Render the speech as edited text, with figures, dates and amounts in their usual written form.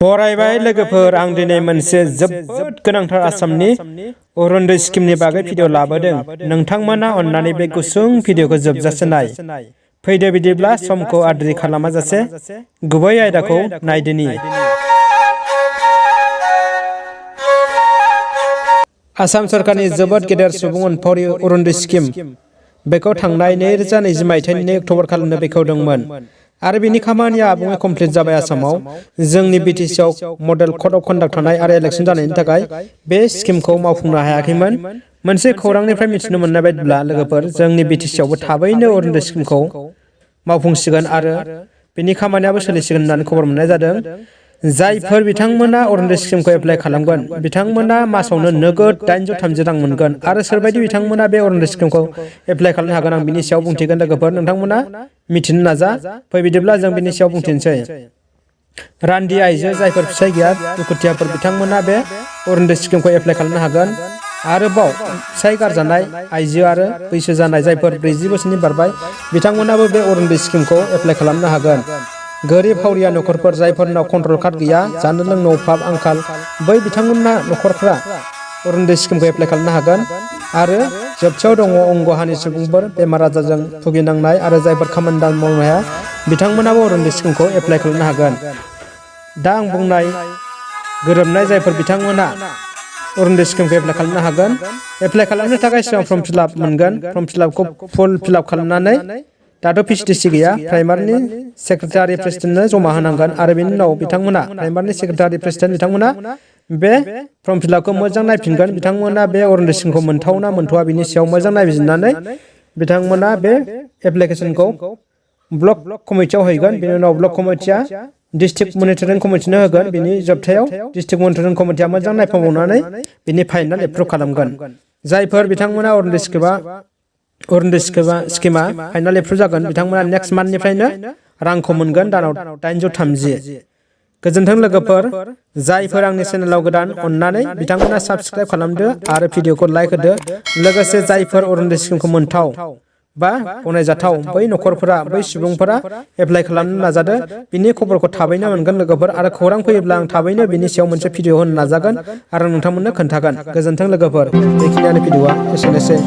फरायबाय लोगोफोर आं दिनै मोनसे जोबोद गोनांथार आसामनि अरुणोदय स्किमनि बागै भिडिअ लाबोदों। नोंथांमोना अन्नानै बे गुसुं भिडिअखौ जोबजासे नाय। फैदो बिदिब्ला समखौ आद्रि खालामाजासे गुबै आयदाखौ नायदोनि। आसाम सरकारनि जोबोद गेदेर सुबुं अनफावरि अरुणोदय स्किम बेखौ थांनाय 2020 मायथाइनि अक्ट'बर खालिनो बेखेवदोंमोन आरो बिनि खामानिया आबुङै कमप्लिट जाबाय। आसामाव जोंनि बिटिसिआव मडेल कड अफ कन्डाक्ट थानाय आरो इलेक्शन जानायनि थाखाय बे स्किमखौ मावफुंनो हायाखैमोन। मोनसे खौरांनिफ्राय मिथिनो मोननाय बायदिब्ला लोगोफोर जोंनि बिटिसिआवबो थाबैनो अरुणोदय स्किमखौ मावफुंसिगोन आरो बिनि खामानियाबो सोलिसिगोन होननानै खबर मोननाय जादों। जायफोर बिथांमोना अरुणोदय स्किमखौ एप्लाइ खालामगोन बिथांमोना मासावनो नोगोद 830 रां मोनगोन आरो सोरबायदि बिथांमोना बे अरुणोदय स्किमखौ एप्लाइ खालामनो हागोन आं बिनि सायाव बुंथिगोन। लोगोफोर नोंथांमोना मिथिनो नाजा। फै बिदिब्ला जों बिनि सायाव बुंथिनोसै। रान्दि आइजो जायफोर फिसाय गैया दुखुथियाफोर बिथांमोना बे अरुणोदय स्किमखौ एप्लाइ खालामनो हागोन। आरोबाव फिसाय गारजानाय आइजो आरो बैसो जानाय जायफोर 40 बोसोरनि बारबाय बिथांमोनाबो बे अरुणोदय स्किमखौ एप्लाइ खालामनो हागोन। गोरिब हावरिया नखरफोर जायफोरनाव कन्ट्रल कार्ड गैया जानो लोंनो अभाब आंखाल बै बिथांमोनना नखरफ्रा अरुणोदय स्किमखौ एप्लाइ खालामनो हागोन। आरो जोबथियाव दङ अंगहानि सुबुंफोर बेमार आजारजों भुगिनांनाय आरो जायफोर खामानि दामानि मावनो हाया बिथांमोनाबो अरुणोदय स्किमखौ एप्लाइ खालामनो हागोन। दा आं बुंनाय गोरोबनाय जायफोर बिथांमोना अरुणोदय स्किमखौ एप्लाइ खालामनो हागोन। एप्लाइ खालामनो थाखाय सिगां फर्म फिलआप मोनगोन। फर्म फिलआपखौ फुल फिलआप खालामनानै दाथ' पिसिडिसि गैया प्राइमारिनि सेक्रेटारि प्रेसिडेन्टनो जमा होनांगोन आरो बेनि उनाव बिथांमोना प्राइमारिनि सेक्रेटारि प्रेसिडेन्ट बिथांमोना बे फर्म फिलआपखौ मोजां नायफिनगोन। बिथांमोना बे अरुणोदय स्किमखौ मोनथावना मोनथावा बिनि सायाव मोजां नायबिजिरनानै बिथांमोना बे एप्लिकेसनखौ ब्लक कमिटियाव हैगोन। बेनि उनाव ब्लक कमिटिया डिस्ट्रिक्ट मनिटरिं कमिटिनो होगोन। बिनि जोबथायाव डिस्ट्रिक्ट मनिटरिं कमिटिया मोजां नायफामबावनानै बिनि फाइनाल एप्रुभ खालामगोन। जायफोर बिथांमोना अरुणोदय स्किमा फाइनाल एप्रुभ जागोन बिथांमोना नेक्स्ट मान्थनिफ्रायनो रांखौ मोनगोन दानाव 830। गोजोन्थों लोगोफोर। जायफोर आंनि चेनेलाव गोदान अन्नानै बिथांमोना साबस्क्राइब खालामदो आरो भिडिअखौ लाइक होदो। लोगोसे जायफोर अरुणोदय स्किमखौ मोनथाव बा गनायजाथाव बै नखरफोरा बै सुबुंफोरा एप्लाइ खालामनो नाजादो। बिनि खबरखौ थाबैनो मोनगोन लोगोफोर आरो खौरां फैयोब्ला आं थाबैनो बिनि सायाव मोनसे भिडिअ होनो नाजागोन आरो नोंथांमोननो खोन्थागोन। गोजोन्थों लोगोफोर। बेखिनियानो भिडिअआ एसेनोसै।